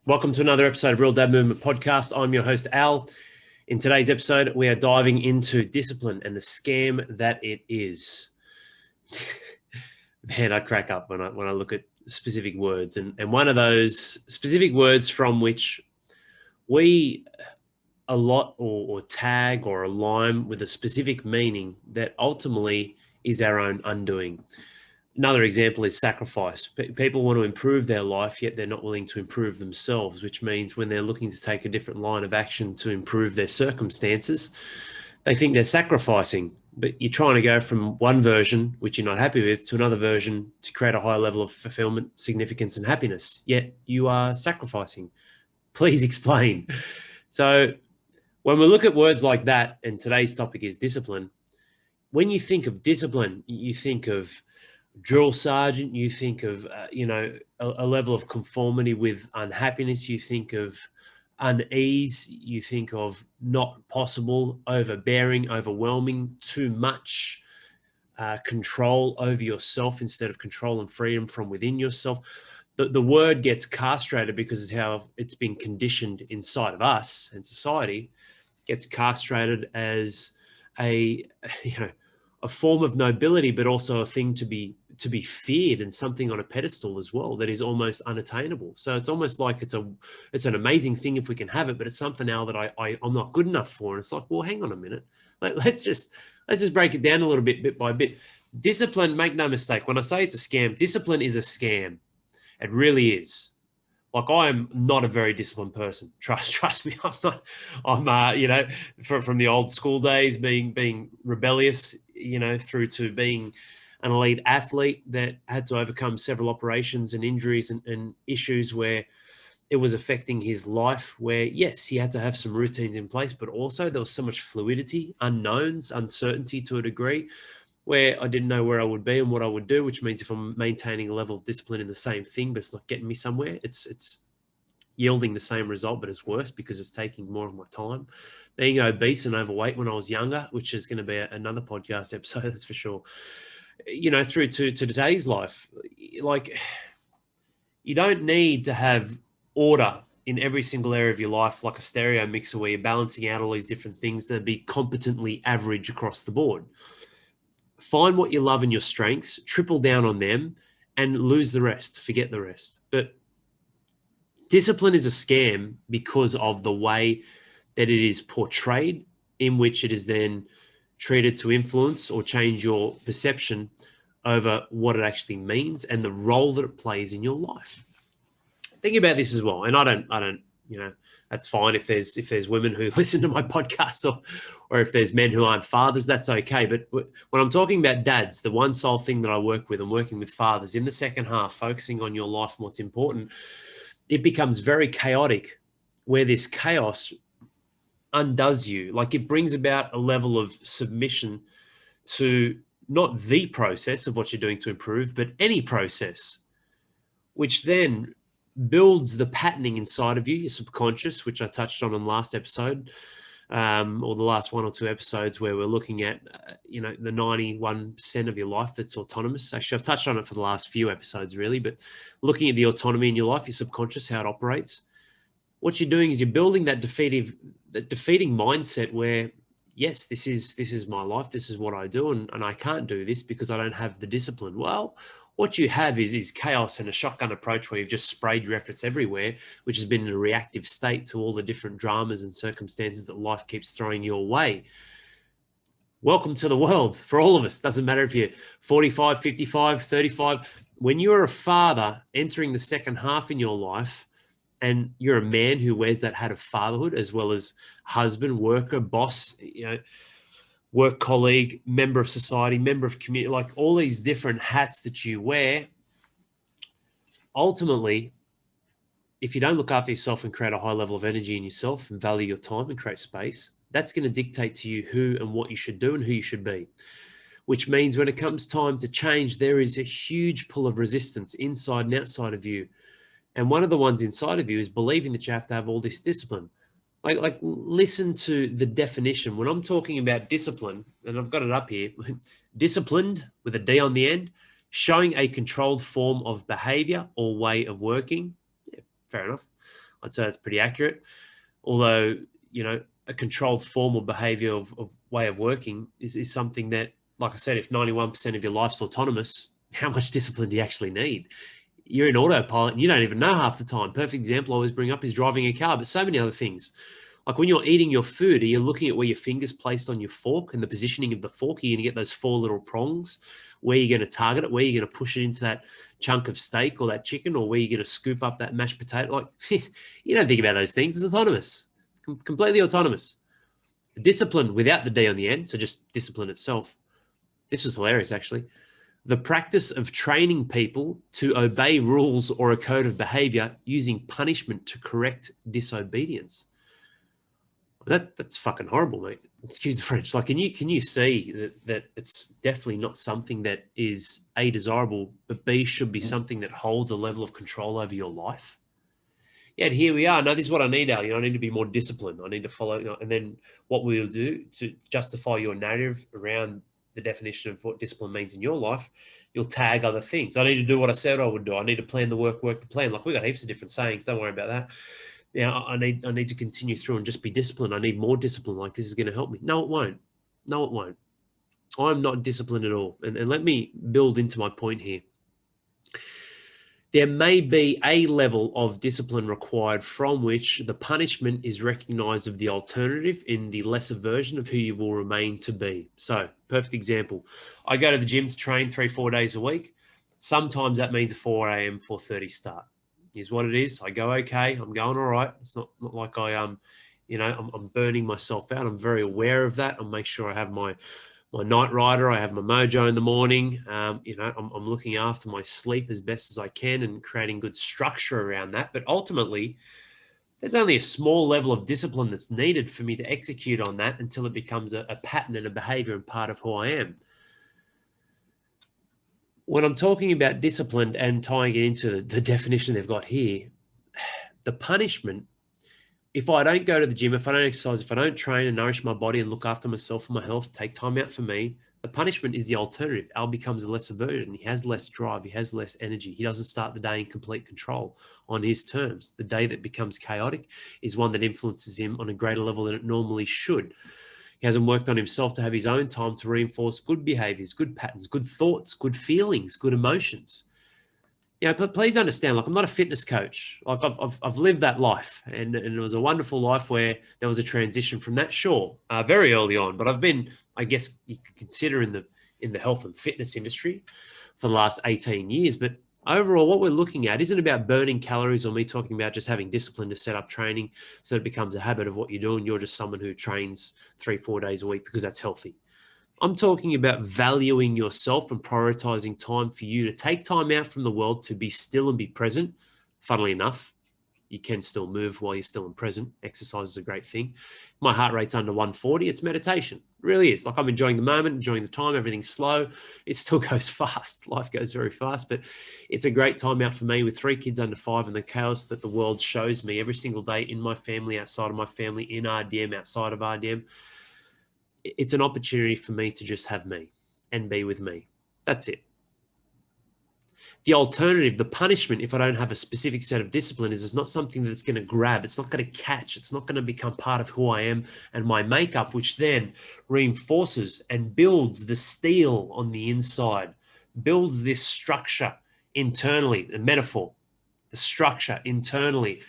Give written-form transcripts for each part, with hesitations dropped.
Welcome to another episode of Real Dad Movement Podcast. I'm your host, Al. In today's episode, we are diving into discipline and the scam that it is. Man, I crack up when I look at specific words. And one of those specific words from which we a lot or tag or align with a specific meaning that ultimately is our own undoing. Another example is sacrifice. People want to improve their life, yet they're not willing to improve themselves, which means when they're looking to take a different line of action to improve their circumstances, they think they're sacrificing. But you're trying to go from one version, which you're not happy with, to another version to create a higher level of fulfillment, significance, and happiness, yet you are sacrificing. Please explain. So when we look at words like that, and today's topic is discipline, when you think of discipline, you think of drill sergeant, you think of, a level of conformity with unhappiness, you think of unease, you think of not possible, overbearing, overwhelming, too much control over yourself instead of control and freedom from within yourself. The word gets castrated because it's how it's been conditioned inside of us and society. Gets castrated as a form of nobility, but also a thing to be feared and something on a pedestal as well that is almost unattainable. So it's almost like it's an amazing thing if we can have it, but it's something now that I'm not good enough for. And it's like, well, hang on a minute. Let's just break it down a little bit by bit. Discipline, make no mistake, when I say it's a scam, discipline is a scam. It really is. Like, I am not a very disciplined person. Trust me. I'm not. From the old school days, being rebellious, through to being an elite athlete that had to overcome several operations and injuries and issues where it was affecting his life, where, yes, he had to have some routines in place, but also there was so much fluidity, unknowns, uncertainty to a degree, where I didn't know where I would be and what I would do, which means if I'm maintaining a level of discipline in the same thing, but it's not getting me somewhere, it's yielding the same result, but it's worse because it's taking more of my time. Being obese and overweight when I was younger, which is going to be another podcast episode, that's for sure, through to today's life, like, you don't need to have order in every single area of your life, like a stereo mixer where you're balancing out all these different things to be competently average across the board. Find what you love and your strengths, triple down on them, and lose the rest, forget the rest. But discipline is a scam because of the way that it is portrayed, in which it is then treated to influence or change your perception over what it actually means and the role that it plays in your life. Think about this as well. And I don't, that's fine if there's women who listen to my podcast or if there's men who aren't fathers, that's okay. But when I'm talking about dads, the one sole thing that I work with, I'm working with fathers in the second half, focusing on your life and what's important. It becomes very chaotic, where this chaos undoes you. Like, it brings about a level of submission to not the process of what you're doing to improve, but any process, which then builds the patterning inside of you, your subconscious, which I touched on the last episode, or the last one or two episodes, where we're looking at, the 91% of your life that's autonomous. Actually, I've touched on it for the last few episodes, really, but looking at the autonomy in your life, your subconscious, how it operates. What you're doing is you're building that defeating mindset where, yes, this is my life, this is what I do, and I can't do this because I don't have the discipline. Well, what you have is chaos and a shotgun approach where you've just sprayed your efforts everywhere, which has been in a reactive state to all the different dramas and circumstances that life keeps throwing your way. Welcome to the world for all of us. Doesn't matter if you're 45, 55, 35. When you're a father entering the second half in your life, and you're a man who wears that hat of fatherhood as well as husband, worker, boss, work colleague, member of society, member of community, like all these different hats that you wear, ultimately, if you don't look after yourself and create a high level of energy in yourself and value your time and create space, that's going to dictate to you who and what you should do and who you should be. Which means when it comes time to change, there is a huge pull of resistance inside and outside of you. And one of the ones inside of you is believing that you have to have all this discipline. Like listen to the definition. When I'm talking about discipline, and I've got it up here, disciplined with a D on the end, showing a controlled form of behavior or way of working. Yeah, fair enough. I'd say that's pretty accurate. Although, a controlled form or behavior of way of working is something that, like I said, if 91% of your life's autonomous, how much discipline do you actually need? You're in autopilot and you don't even know half the time. Perfect example I always bring up is driving a car, but so many other things. Like when you're eating your food, are you looking at where your finger's placed on your fork and the positioning of the fork? Are you going to get those 4 little prongs? Where are you going to target it? Where are you going to push it into that chunk of steak or that chicken? Or where are you going to scoop up that mashed potato? Like, you don't think about those things. It's autonomous. It's completely autonomous. Discipline without the D on the end, so just discipline itself. This was hilarious, actually. The practice of training people to obey rules or a code of behavior using punishment to correct disobedience. That's fucking horrible, mate. Excuse the French. Like, can you see that it's definitely not something that is A, desirable, but B, should be something that holds a level of control over your life? Yeah, and here we are. No, this is what I need, Ali. I need to be more disciplined. I need to follow. And then what we'll do to justify your narrative around the definition of what discipline means in your life, you'll tag other things. I need to do what I said I would do. I need to plan the work the plan. Like, we got heaps of different sayings. Don't worry about that. I need to continue through and just be disciplined. I need more discipline. Like, this is going to help me. No, it won't. No, it won't. I'm not disciplined at all. And let me build into my point here. There may be a level of discipline required from which the punishment is recognized of the alternative in the lesser version of who you will remain to be. So, perfect example. I go to the gym to train 3-4 days a week. Sometimes that means a 4 a.m., 4:30 start. Here's what it is. I go, okay, I'm going all right. It's not like I'm burning myself out. I'm very aware of that. I'll make sure I have my night rider. I have my mojo in the morning. I'm looking after my sleep as best as I can and creating good structure around that. But ultimately, there's only a small level of discipline that's needed for me to execute on that until it becomes a pattern and a behavior and part of who I am. When I'm talking about discipline and tying it into the definition they've got here, the punishment, if I don't go to the gym, if I don't exercise, if I don't train and nourish my body and look after myself and my health, take time out for me, the punishment is the alternative. Al becomes a lesser version. He has less drive. He has less energy. He doesn't start the day in complete control on his terms. The day that becomes chaotic is one that influences him on a greater level than it normally should. He hasn't worked on himself to have his own time to reinforce good behaviors, good patterns, good thoughts, good feelings, good emotions. Please understand, like, I'm not a fitness coach. Like, I've lived that life, and it was a wonderful life where there was a transition from that, sure, very early on. But I've been, I guess you could consider in the health and fitness industry for the last 18 years. But overall, what we're looking at isn't about burning calories or me talking about just having discipline to set up training so it becomes a habit of what you do and you're just someone who trains 3-4 days a week because that's healthy. I'm talking about valuing yourself and prioritizing time for you to take time out from the world to be still and be present. Funnily enough, you can still move while you're still in present. Exercise is a great thing. My heart rate's under 140. It's meditation. It really is. Like, I'm enjoying the moment, enjoying the time. Everything's slow. It still goes fast. Life goes very fast, but it's a great time out for me with 3 kids under 5 and the chaos that the world shows me every single day in my family, outside of my family, in RDM, outside of RDM. It's an opportunity for me to just have me and be with me. That's it. The alternative, the punishment, if I don't have a specific set of discipline, is it's not something that's going to grab. It's not going to catch. It's not going to become part of who I am and my makeup, which then reinforces and builds the steel on the inside, builds this structure internally, the metaphor, the structure internally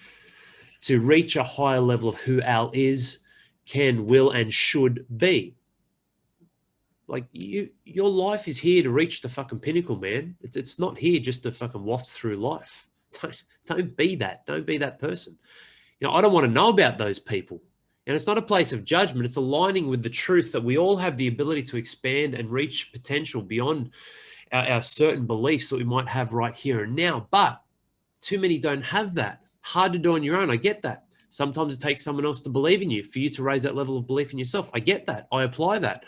to reach a higher level of who Al is, can, will, and should be. Like, your life is here to reach the fucking pinnacle, man. It's not here just to fucking waft through life. Don't be that. Don't be that person. I don't want to know about those people. And it's not a place of judgment. It's aligning with the truth that we all have the ability to expand and reach potential beyond our certain beliefs that we might have right here and now. But too many don't have that. Hard to do on your own. I get that. Sometimes it takes someone else to believe in you, for you to raise that level of belief in yourself. I get that. I apply that.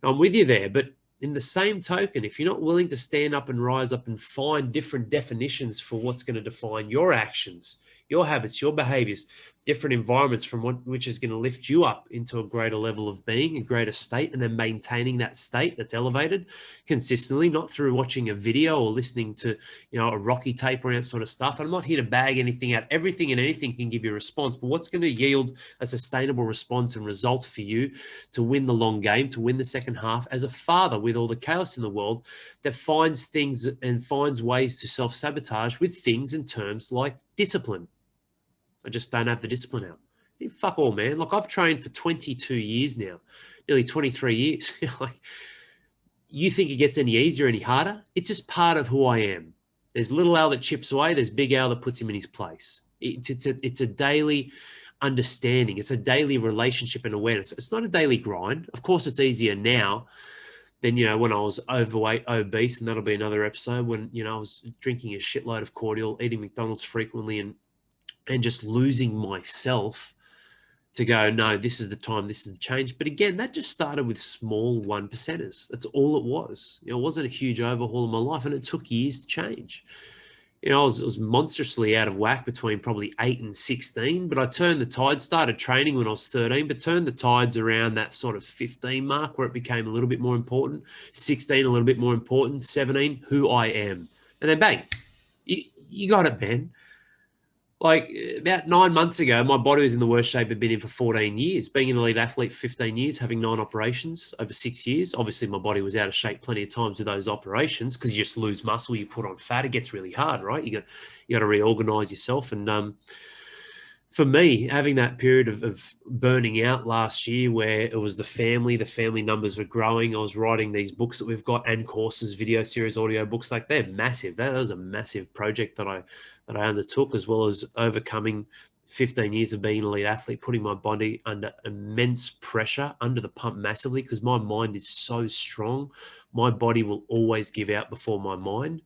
I'm with you there. But in the same token, if you're not willing to stand up and rise up and find different definitions for what's going to define your actions, your habits, your behaviors, different environments from which is going to lift you up into a greater level of being, a greater state, and then maintaining that state that's elevated consistently, not through watching a video or listening to, a Rocky tape or that sort of stuff. I'm not here to bag anything out. Everything and anything can give you a response, but what's going to yield a sustainable response and result for you to win the long game, to win the second half as a father with all the chaos in the world that finds things and finds ways to self-sabotage with things in terms like discipline. I just don't have the discipline out. Fuck all, man. Like, I've trained for 22 years now, nearly 23 years. Like, you think it gets any easier, any harder? It's just part of who I am. There's little Al that chips away. There's big Al that puts him in his place. It's a daily understanding. It's a daily relationship and awareness. It's not a daily grind. Of course, it's easier now than, when I was overweight, obese, and that'll be another episode when, I was drinking a shitload of cordial, eating McDonald's frequently, and just losing myself to go, no, this is the time, this is the change. But again, that just started with small 1%ers. That's all it was. It wasn't a huge overhaul of my life, and it took years to change. I was monstrously out of whack between probably 8 and 16, but I turned the tide, started training when I was 13, but turned the tides around that sort of 15 mark where it became a little bit more important, 16, a little bit more important, 17, who I am. And then bang, you got it, man. Like, about 9 months ago, my body was in the worst shape it'd been in for 14 years. Being an elite athlete for 15 years, having 9 operations over 6 years. Obviously, my body was out of shape plenty of times with those operations because you just lose muscle, you put on fat. It gets really hard, right? You got to reorganize yourself. And for me, having that period of burning out last year where it was the family numbers were growing. I was writing these books that we've got and courses, video series, audio books, like they're massive. That was a massive project that I undertook, as well as overcoming 15 years of being an elite athlete, putting my body under immense pressure, under the pump massively, because my mind is so strong. My body will always give out before my mind,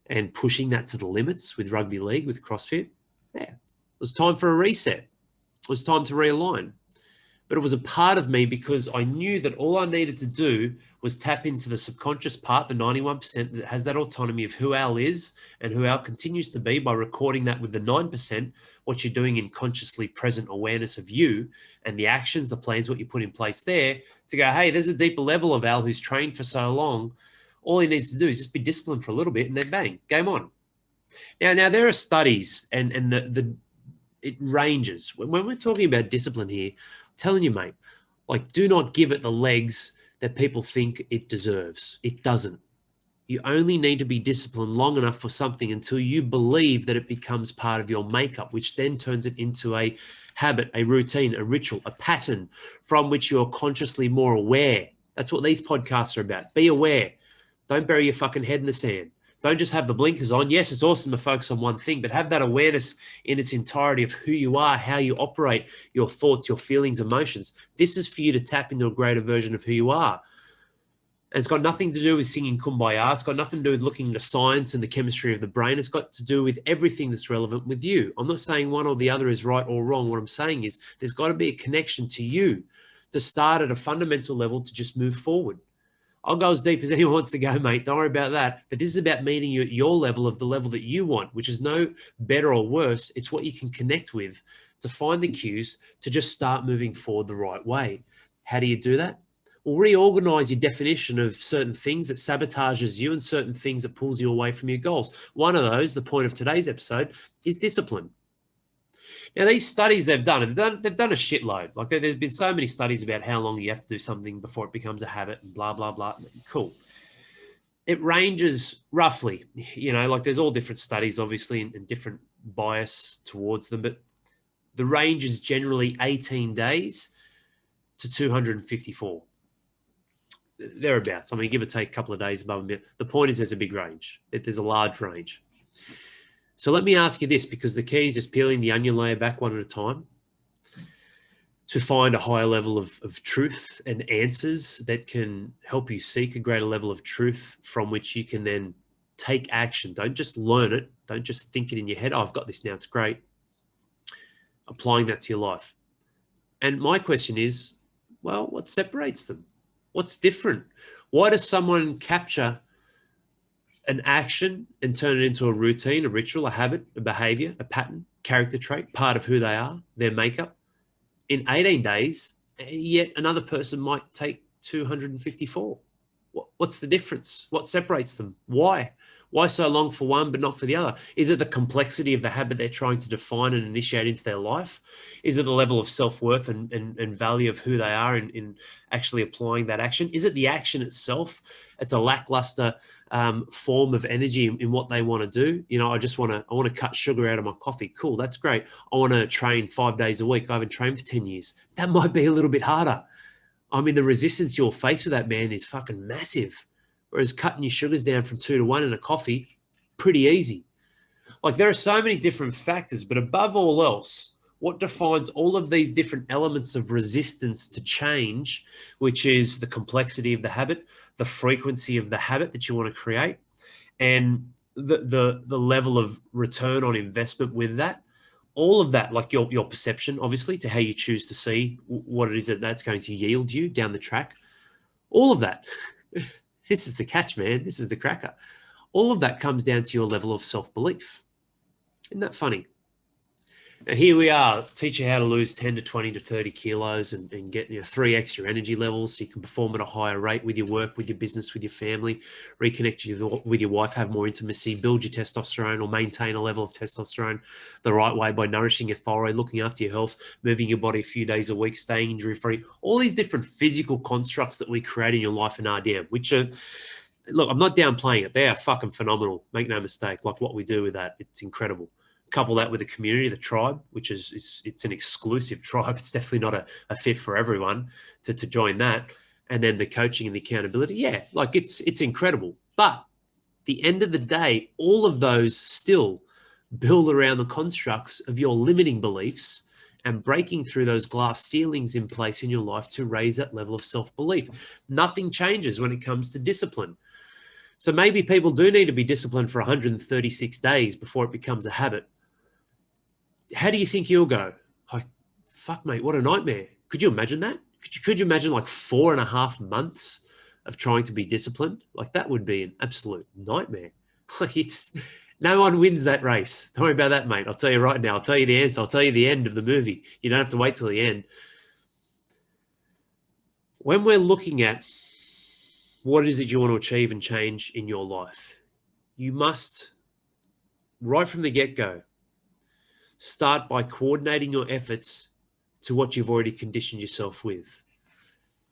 and pushing that to the limits with rugby league, with CrossFit. Yeah, it was time for a reset. It was time to realign. But it was a part of me because I knew that all I needed to do was tap into the subconscious part, the 91% that has that autonomy of who Al is and who Al continues to be, by recording that with the 9%, what you're doing in consciously present awareness of you and the actions, the plans, what you put in place there, to go, hey, there's a deeper level of Al who's trained for so long. All he needs to do is just be disciplined for a little bit, and then bang, game on. Now there are studies, and it ranges. When we're talking about discipline here, telling you, mate, like, do not give it the legs that people think it deserves. It doesn't. You only need to be disciplined long enough for something until you believe that it becomes part of your makeup, which then turns it into a habit, a routine, a ritual, a pattern from which you're consciously more aware. That's what these podcasts are about. Be aware. Don't bury your fucking head in the sand. Don't just have the blinkers on. Yes, it's awesome to focus on one thing, but have that awareness in its entirety of who you are, how you operate, your thoughts, your feelings, emotions. This is for you to tap into a greater version of who you are. And it's got nothing to do with singing Kumbaya. It's got nothing to do with looking into science and the chemistry of the brain. It's got to do with everything that's relevant with you. I'm not saying one or the other is right or wrong. What I'm saying is there's got to be a connection to you to start at a fundamental level to just move forward. I'll go as deep as anyone wants to go, mate. Don't worry about that. But this is about meeting you at your level, of the level that you want, which is no better or worse. It's what you can connect with to find the cues to just start moving forward the right way. How do you do that? Well, reorganize your definition of certain things that sabotages you and certain things that pulls you away from your goals. One of those, the point of today's episode, is discipline. Now, these studies they've done a shitload. Like, there's been so many studies about how long you have to do something before it becomes a habit and blah, blah, blah. Cool. It ranges roughly, like there's all different studies, obviously, and different bias towards them. But the range is generally 18 days to 254. Thereabouts. I mean, give or take a couple of days above a bit. The point is there's a big range. There's a large range. So let me ask you this, because the key is just peeling the onion layer back one at a time to find a higher level of truth and answers that can help you seek a greater level of truth from which you can then take action. Don't just learn it. Don't just think it in your head. Oh, I've got this now. It's great. Applying that to your life. And my question is, well, what separates them? What's different? Why does someone capture an action and turn it into a routine, a ritual, a habit, a behavior, a pattern, character trait, part of who they are, their makeup, in 18 days, yet another person might take 254. What's the difference? What separates them? Why? Why so long for one but not for the other? Is it the complexity of the habit they're trying to define and initiate into their life? Is it the level of self-worth and value of who they are in actually applying that action? Is it the action itself? It's a lackluster form of energy in what they want to do. You know, I want to cut sugar out of my coffee. Cool, that's great. I want to train 5 days a week. I haven't trained for 10 years. That might be a little bit harder. I mean, the resistance you'll face with that, man, is fucking massive. Whereas cutting your sugars down from 2 to 1 in a coffee, pretty easy. Like, there are so many different factors, but above all else, what defines all of these different elements of resistance to change, which is the complexity of the habit, the frequency of the habit that you want to create, and the level of return on investment with that, all of that, like your perception, obviously, to how you choose to see what it is that's going to yield you down the track, all of that. This is the catch, man. This is the cracker. All of that comes down to your level of self-belief. Isn't that funny? Now, here we are, teach you how to lose 10 to 20 to 30 kilos and get 3x your energy levels so you can perform at a higher rate with your work, with your business, with your family, reconnect with your wife, have more intimacy, build your testosterone or maintain a level of testosterone the right way by nourishing your thyroid, looking after your health, moving your body a few days a week, staying injury-free, all these different physical constructs that we create in your life in RDM, which are, look, I'm not downplaying it. They are fucking phenomenal. Make no mistake. Like what we do with that, it's incredible. Couple that with the community, the tribe, which is it's an exclusive tribe. It's definitely not a fit for everyone to join that. And then the coaching and the accountability. Yeah, like it's incredible. But the end of the day, all of those still build around the constructs of your limiting beliefs and breaking through those glass ceilings in place in your life to raise that level of self-belief. Nothing changes when it comes to discipline. So maybe people do need to be disciplined for 136 days before it becomes a habit. How do you think you'll go? Like, fuck, mate, what a nightmare. Could you imagine that? Could you imagine like 4.5 months of trying to be disciplined? Like, that would be an absolute nightmare. Like, no one wins that race. Don't worry about that, mate. I'll tell you right now. I'll tell you the answer. I'll tell you the end of the movie. You don't have to wait till the end. When we're looking at what is it you want to achieve and change in your life, you must, right from the get-go, start by coordinating your efforts to what you've already conditioned yourself with.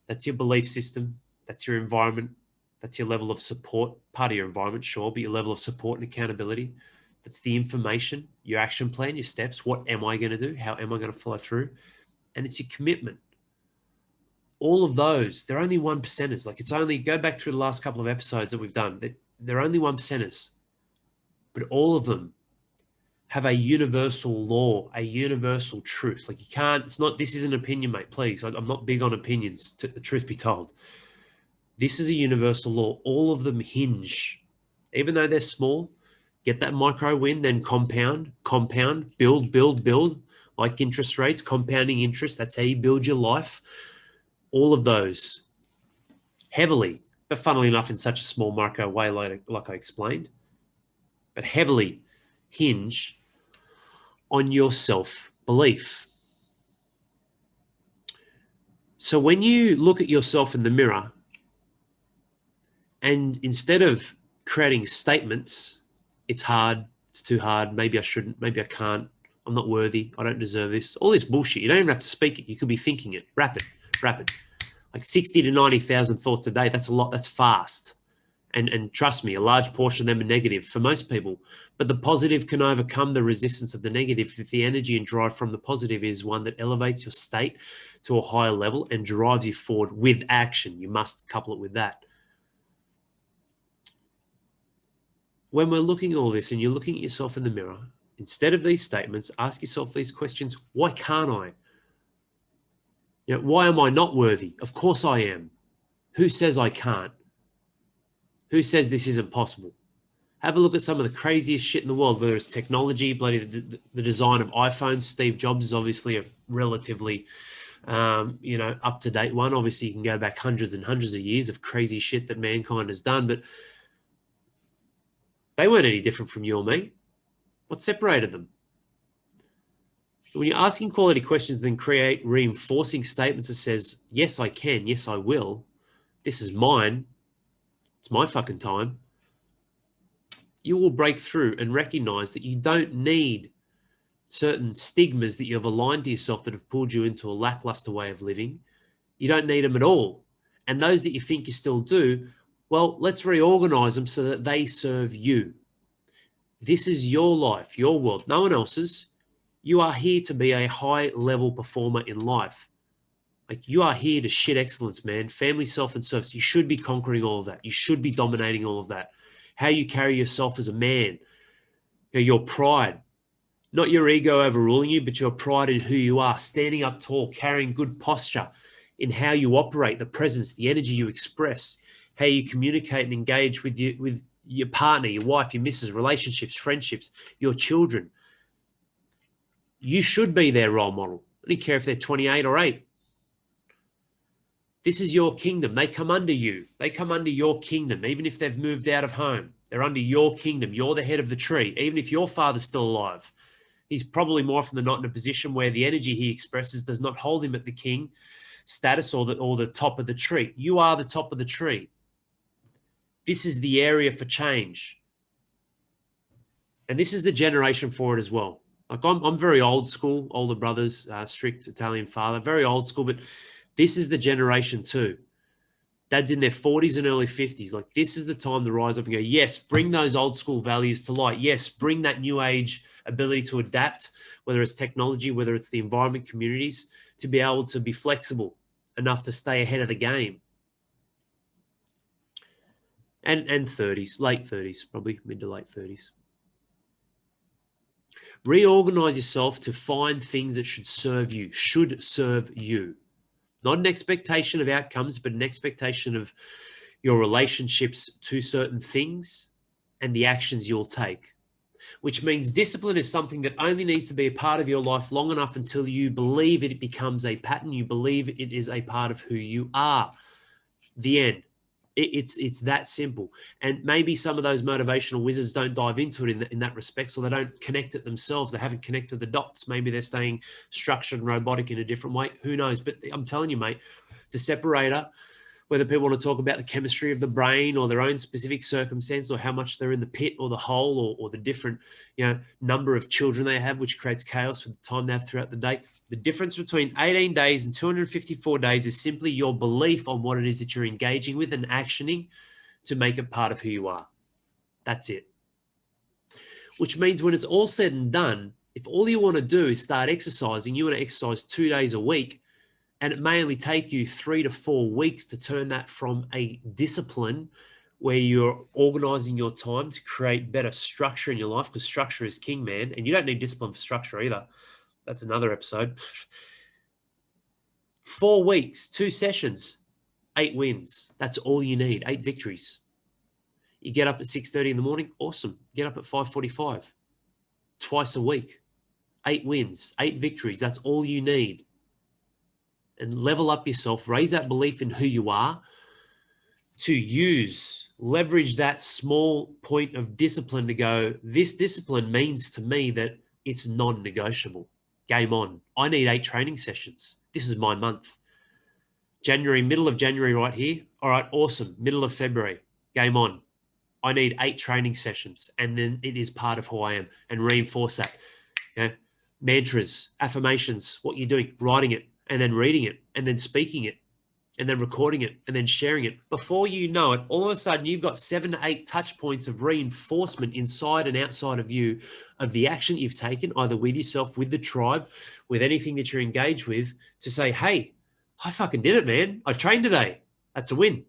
That's your belief system. That's your environment. That's your level of support, part of your environment, sure, but your level of support and accountability. That's the information, your action plan, your steps. What am I going to do? How am I going to follow through? And it's your commitment. All of those, they're only 1%ers. Like, it's only, go back through the last couple of episodes that we've done. They're only 1%ers. But all of them have a universal law, a universal truth. Like, you can't, it's not, this is an opinion, mate, please. I'm not big on opinions, to the truth be told. This is a universal law. All of them hinge, even though they're small, get that micro win, then compound, build, like interest rates, compounding interest. That's how you build your life. All of those heavily, but funnily enough, in such a small micro way, like I explained, but heavily hinge on your self-belief. So when you look at yourself in the mirror, and instead of creating statements, it's hard, it's too hard, maybe I shouldn't, maybe I can't, I'm not worthy, I don't deserve this, all this bullshit, you don't even have to speak it, you could be thinking it, rapid, like 60 to 90,000 thoughts a day, that's a lot, that's fast. And trust me, a large portion of them are negative for most people. But the positive can overcome the resistance of the negative if the energy and drive from the positive is one that elevates your state to a higher level and drives you forward with action. You must couple it with that. When we're looking at all this and you're looking at yourself in the mirror, instead of these statements, ask yourself these questions. Why can't I? Why am I not worthy? Of course I am. Who says I can't? Who says this isn't possible? Have a look at some of the craziest shit in the world, whether it's technology, the design of iPhones. Steve Jobs is obviously a relatively, up-to-date one. Obviously, you can go back hundreds and hundreds of years of crazy shit that mankind has done. But They weren't any different from you or me. What separated them? When you're asking quality questions, then create reinforcing statements that says, yes, I can. Yes, I will. This is mine. It's my fucking time. You will break through and recognize that you don't need certain stigmas that you have aligned to yourself that have pulled you into a lackluster way of living. You don't need them at all. And those that you think you still do, well, let's reorganize them so that they serve you. This is your life, your world, no one else's. You are here to be a high level performer in life. Like, you are here to shit excellence, man. Family, self, and service. You should be conquering all of that. You should be dominating all of that. How you carry yourself as a man, your pride, not your ego overruling you, but your pride in who you are, standing up tall, carrying good posture in how you operate, the presence, the energy you express, how you communicate and engage with your partner, your wife, your missus, relationships, friendships, your children. You should be their role model. I don't care if they're 28 or 8. This is your kingdom. They come under you. They come under your kingdom, even if they've moved out of home. They're under your kingdom. You're the head of the tree. Even if your father's still alive, he's probably more often than not in a position where the energy he expresses does not hold him at the king status or the top of the tree. You are the top of the tree. This is the area for change. And this is the generation for it as well. Like, I'm very old school, older brothers, strict Italian father, very old school, but this is the generation too. Dad's in their 40s and early 50s. Like, this is the time to rise up and go, yes, bring those old school values to light. Yes, bring that new age ability to adapt, whether it's technology, whether it's the environment, communities, to be able to be flexible enough to stay ahead of the game. And 30s, late 30s, probably mid to late 30s. Reorganize yourself to find things that should serve you. Not an expectation of outcomes, but an expectation of your relationships to certain things and the actions you'll take. Which means discipline is something that only needs to be a part of your life long enough until you believe it becomes a pattern. You believe it is a part of who you are. The end. It's that simple. And maybe some of those motivational wizards don't dive into it in that respect, so they don't connect it themselves. They haven't connected the dots. Maybe they're staying structured and robotic in a different way. Who knows? But I'm telling you, mate, the separator, whether people want to talk about the chemistry of the brain or their own specific circumstance or how much they're in the pit or the hole or the different, number of children they have, which creates chaos with the time they have throughout the day. The difference between 18 days and 254 days is simply your belief on what it is that you're engaging with and actioning to make it part of who you are. That's it. Which means when it's all said and done, if all you want to do is start exercising, you want to exercise 2 days a week, and it may only take you 3 to 4 weeks to turn that from a discipline where you're organizing your time to create better structure in your life, because structure is king, man. And you don't need discipline for structure either. That's another episode. 4 weeks, 2 sessions, 8 wins. That's all you need, 8 victories. You get up at 6:30 in the morning, awesome. Get up at 5:45, twice a week, 8 wins, 8 victories. That's all you need. And level up yourself, raise that belief in who you are to leverage that small point of discipline to go, this discipline means to me that it's non-negotiable. Game on. I need 8 training sessions. This is my month. January, middle of January right here. All right, awesome. Middle of February. Game on. I need 8 training sessions, and then it is part of who I am, and reinforce that. Mantras, affirmations, what you're doing, writing it, and then reading it, and then speaking it, and then recording it, and then sharing it. Before you know it, all of a sudden you've got 7 to 8 touch points of reinforcement inside and outside of you of the action you've taken, either with yourself, with the tribe, with anything that you're engaged with, to say, hey, I fucking did it, man. I trained today. That's a win.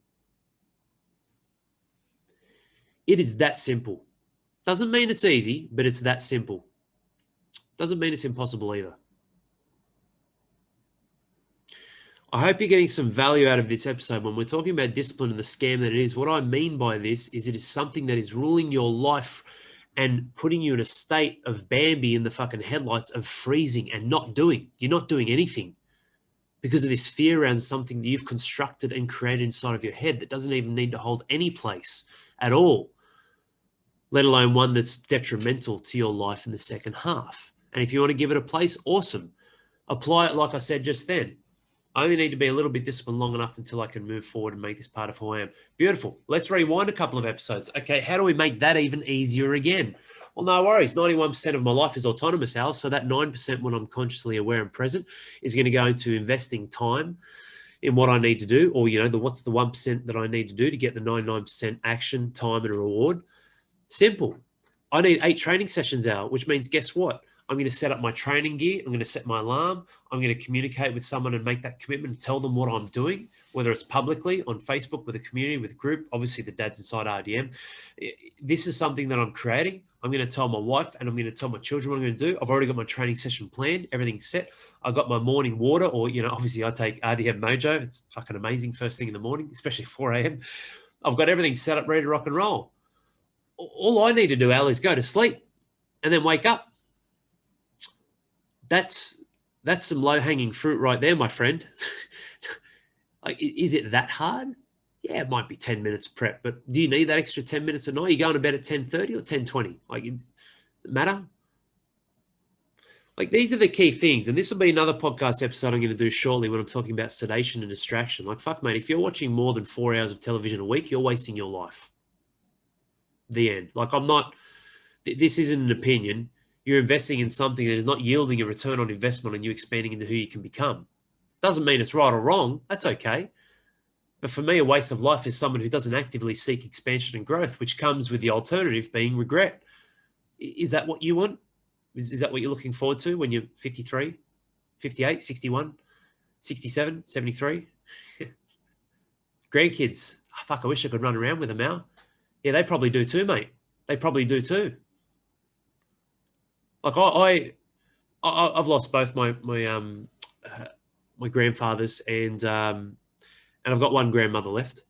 It is that simple. Doesn't mean it's easy, but it's that simple. Doesn't mean it's impossible either. I hope you're getting some value out of this episode. When we're talking about discipline and the scam that it is, what I mean by this is it is something that is ruling your life and putting you in a state of Bambi in the fucking headlights of freezing and not doing. You're not doing anything because of this fear around something that you've constructed and created inside of your head that doesn't even need to hold any place at all. let alone one that's detrimental to your life in the second half. And if you want to give it a place, awesome. Apply it like I said just then. I only need to be a little bit disciplined long enough until I can move forward and make this part of who I am. Beautiful. Let's rewind a couple of episodes. Okay, how do we make that even easier again? Well, no worries. 91% of my life is autonomous, Al. So that 9% when I'm consciously aware and present is going to go into investing time in what I need to do, or, what's the 1% that I need to do to get the 99% action, time, and reward. Simple. I need 8 training sessions out, which means guess what? I'm going to set up my training gear. I'm going to set my alarm. I'm going to communicate with someone and make that commitment and tell them what I'm doing, whether it's publicly on Facebook with a community, with a group, obviously the Dads Inside RDM. This is something that I'm creating. I'm going to tell my wife and I'm going to tell my children what I'm going to do. I've already got my training session planned. Everything's set. I've got my morning water, or, obviously I take RDM Mojo. It's fucking amazing first thing in the morning, especially 4 a.m. I've got everything set up, ready to rock and roll. All I need to do, Al, is go to sleep and then wake up. That's some low-hanging fruit right there, my friend. Like, is it that hard? Yeah, it might be 10 minutes prep, but do you need that extra 10 minutes a night? You going to bed at 10:30 or 10:20? Like, does it matter? Like, these are the key things, and this will be another podcast episode I'm going to do shortly when I'm talking about sedation and distraction. Like, fuck, mate, if you're watching more than 4 hours of television a week, you're wasting your life. The end. Like, this isn't an opinion. You're investing in something that is not yielding a return on investment and you expanding into who you can become. Doesn't mean it's right or wrong. That's okay. But for me, a waste of life is someone who doesn't actively seek expansion and growth, which comes with the alternative being regret. Is that what you want? Is that what you're looking forward to when you're 53, 58, 61, 67, 73? Grandkids. Oh, fuck, I wish I could run around with them now. Yeah, they probably do too, mate. They probably do too. Like I've lost both my grandfathers, and I've got one grandmother left.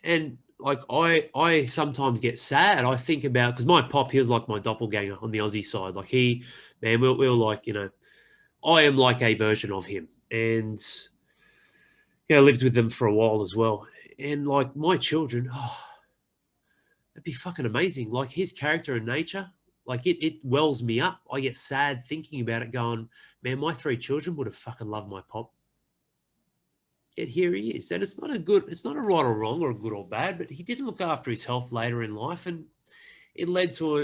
And like I sometimes get sad. I think about, because my pop, he was like my doppelganger on the Aussie side. Like we're like, I am like a version of him, and I lived with them for a while as well. And like my children, it'd be fucking amazing. Like his character and nature. Like it wells me up. I get sad thinking about it going, man, my 3 children would have fucking loved my pop. Yet here he is. And it's not a right or wrong or a good or bad, but he didn't look after his health later in life. And it led to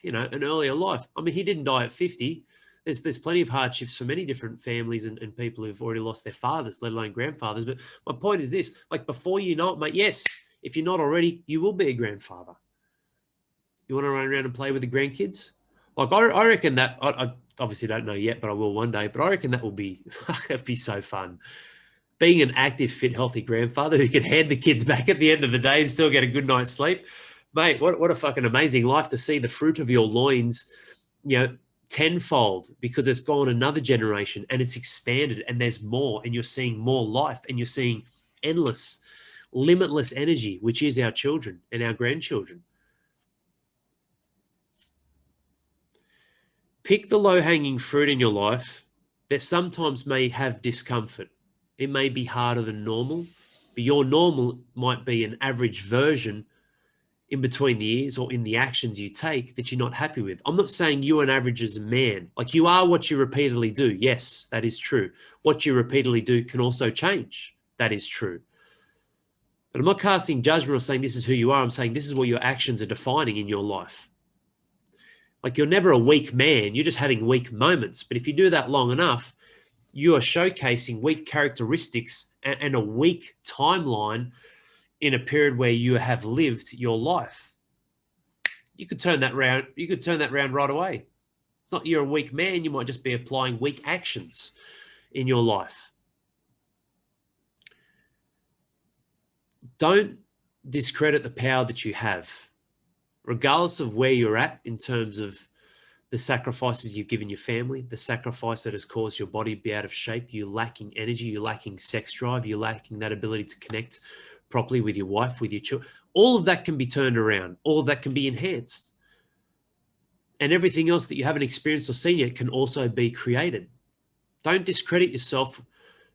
an earlier life. I mean, he didn't die at 50. There's plenty of hardships for many different families and people who've already lost their fathers, let alone grandfathers. But my point is this, like before you know it, mate, yes, if you're not already, you will be a grandfather. You want to run around and play with the grandkids? Like I reckon that, I obviously don't know yet, but I will one day. But I reckon that will be, it'd be so fun. Being an active, fit, healthy grandfather who can hand the kids back at the end of the day and still get a good night's sleep. Mate, what a fucking amazing life to see the fruit of your loins, tenfold, because it's gone another generation and it's expanded and there's more, and you're seeing more life and you're seeing endless, limitless energy, which is our children and our grandchildren. Pick the low-hanging fruit in your life that sometimes may have discomfort. It may be harder than normal, but your normal might be an average version in between the ears or in the actions you take that you're not happy with. I'm not saying you're an average as a man. Like, you are what you repeatedly do. Yes, that is true. What you repeatedly do can also change. That is true. But I'm not casting judgment or saying this is who you are. I'm saying this is what your actions are defining in your life. Like, you're never a weak man. You're just having weak moments. But if you do that long enough, you are showcasing weak characteristics and a weak timeline in a period where you have lived your life. You could turn that round. You could turn that round right away. It's not you're a weak man. You might just be applying weak actions in your life. Don't discredit the power that you have, regardless of where you're at in terms of the sacrifices you've given your family, the sacrifice that has caused your body to be out of shape, you lacking energy, you're lacking sex drive, you're lacking that ability to connect properly with your wife, with your children. All of that can be turned around. All of that can be enhanced. And everything else that you haven't experienced or seen yet can also be created. Don't discredit yourself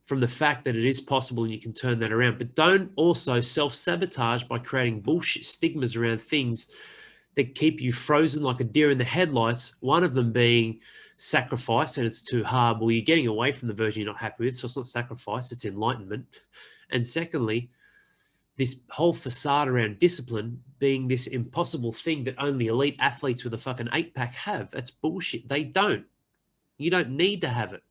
from the fact that it is possible and you can turn that around. But don't also self-sabotage by creating bullshit stigmas around things that keep you frozen like a deer in the headlights, one of them being sacrifice, and it's too hard. Well, you're getting away from the version you're not happy with, so it's not sacrifice, it's enlightenment. And secondly, this whole facade around discipline being this impossible thing that only elite athletes with a fucking 8-pack have. That's bullshit. They don't. You don't need to have it.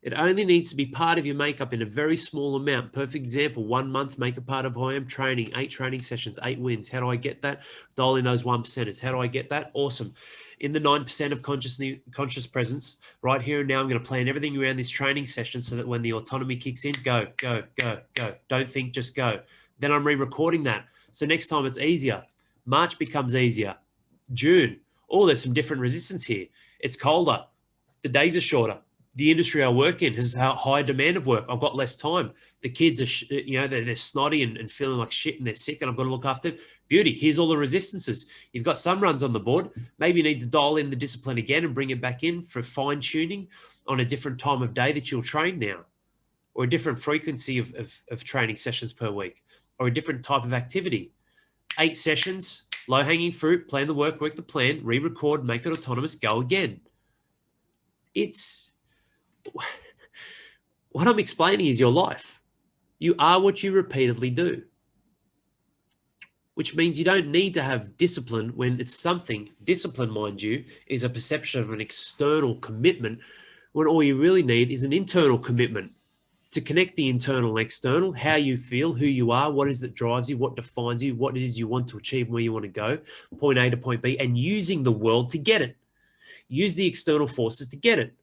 It only needs to be part of your makeup in a very small amount. Perfect example, 1 month, make it part of who I am. Training, 8 training sessions, 8 wins. How do I get that? Dial in those 1%ers. How do I get that? Awesome. In the 9% of conscious presence, right here and now, I'm going to plan everything around this training session so that when the autonomy kicks in, go, go, go, go. Don't think, just go. Then I'm re-recording that. So next time it's easier. March becomes easier. June. Oh, there's some different resistance here. It's colder. The days are shorter. The industry I work in has a high demand of work. I've got less time. The kids are, they're snotty and feeling like shit and they're sick and I've got to look after them. Beauty. Here's all the resistances. You've got some runs on the board. Maybe you need to dial in the discipline again and bring it back in for fine tuning on a different time of day that you'll train now, or a different frequency of training sessions per week, or a different type of activity. 8 sessions, low hanging fruit, plan the work the plan, re-record, make it autonomous, go again. What I'm explaining is your life. You are what you repeatedly do, which means you don't need to have discipline when it's something. Discipline, mind you, is a perception of an external commitment when all you really need is an internal commitment to connect the internal and external, how you feel, who you are, what is that drives you, what defines you, what it is you want to achieve, where you want to go, point A to point B, and using the world to get it. Use the external forces to get it.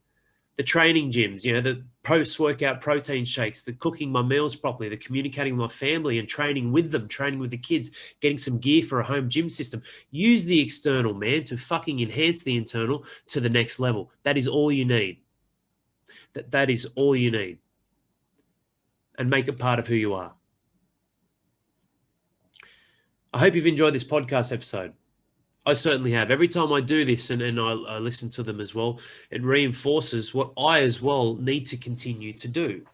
The training gyms, the post-workout protein shakes, the cooking my meals properly, the communicating with my family and training with them, training with the kids, getting some gear for a home gym system. Use the external, man, to fucking enhance the internal to the next level. That is all you need. That is all you need. And make it part of who you are. I hope you've enjoyed this podcast episode. I certainly have. Every time I do this and I listen to them as well, it reinforces what I as well need to continue to do.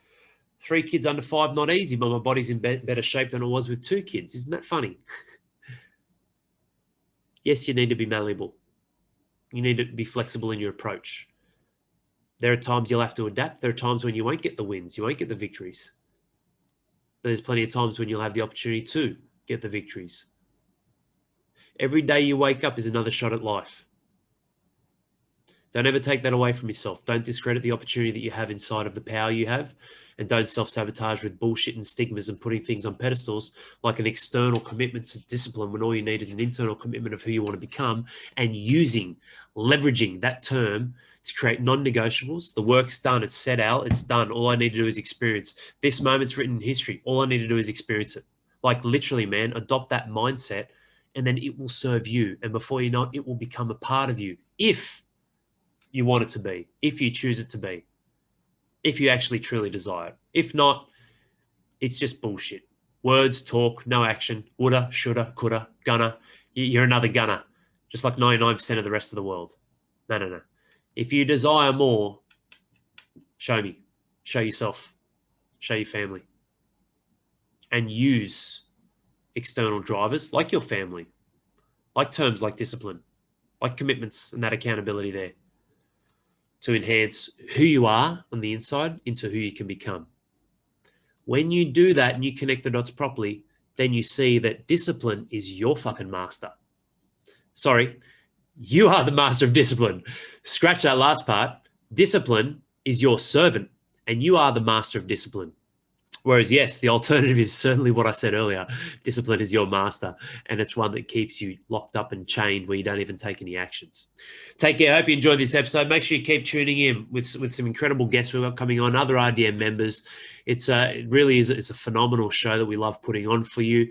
3 kids under 5, not easy, but my body's in better shape than it was with 2 kids. Isn't that funny? Yes, you need to be malleable. You need to be flexible in your approach. There are times you'll have to adapt. There are times when you won't get the wins. You won't get the victories. But there's plenty of times when you'll have the opportunity to get the victories. Every day you wake up is another shot at life. Don't ever take that away from yourself. Don't discredit the opportunity that you have inside of the power you have, and don't self-sabotage with bullshit and stigmas and putting things on pedestals like an external commitment to discipline when all you need is an internal commitment of who you want to become, and leveraging that term to create non-negotiables. The work's done. It's set out. It's done. All I need to do is experience. This moment's written in history. All I need to do is experience it. Like literally, man, adopt that mindset. And then it will serve you. And before you know it, it will become a part of you if you want it to be, if you choose it to be, if you actually truly desire it. If not, it's just bullshit. Words, talk, no action, woulda, shoulda, coulda, gonna. You're another gunner, just like 99% of the rest of the world. No. If you desire more, show me, show yourself, show your family, and use external drivers like your family, like terms like discipline, like commitments and that accountability there to enhance who you are on the inside into who you can become. When you do that and you connect the dots properly, then you see that discipline is your fucking master. Sorry, you are the master of discipline. Scratch that last part. Discipline is your servant and you are the master of discipline. Whereas, yes, the alternative is certainly what I said earlier. Discipline is your master, and it's one that keeps you locked up and chained where you don't even take any actions. Take care. I hope you enjoyed this episode. Make sure you keep tuning in with some incredible guests we've got coming on, other RDM members. It really is it's a phenomenal show that we love putting on for you.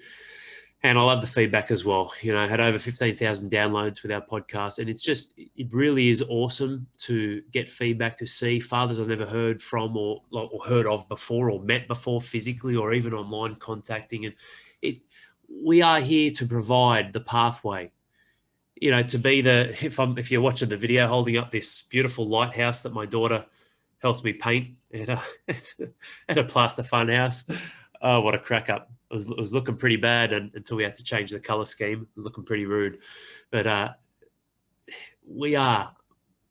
And I love the feedback as well. I had over 15,000 downloads with our podcast. And it really is awesome to get feedback, to see fathers I've never heard from or heard of before or met before physically or even online contacting. And we are here to provide the pathway, to be if you're watching the video, holding up this beautiful lighthouse that my daughter helped me paint at a plaster fun house. Oh, what a crack up. It was looking pretty bad until we had to change the color scheme. It was looking pretty rude. But we are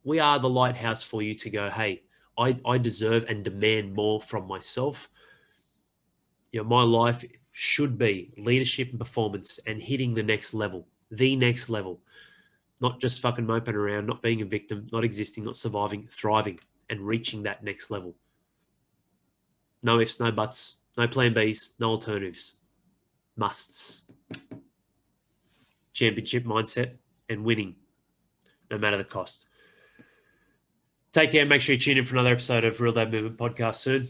we are the lighthouse for you to go, hey, I deserve and demand more from myself. My life should be leadership and performance and hitting the next level, not just fucking moping around, not being a victim, not existing, not surviving, thriving, and reaching that next level. No ifs, no buts, no plan Bs, no alternatives. Musts. Championship mindset and winning, no matter the cost. Take care. Make sure you tune in for another episode of Real Dad Movement podcast soon.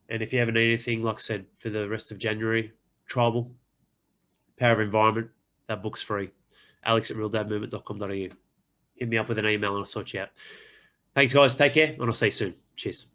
And if you ever need anything, like I said, for the rest of January, Tribal, Power of Environment, that book's free. alex@realdadmovement.com.au. Hit me up with an email and I'll sort you out. Thanks, guys. Take care, and I'll see you soon. Cheers.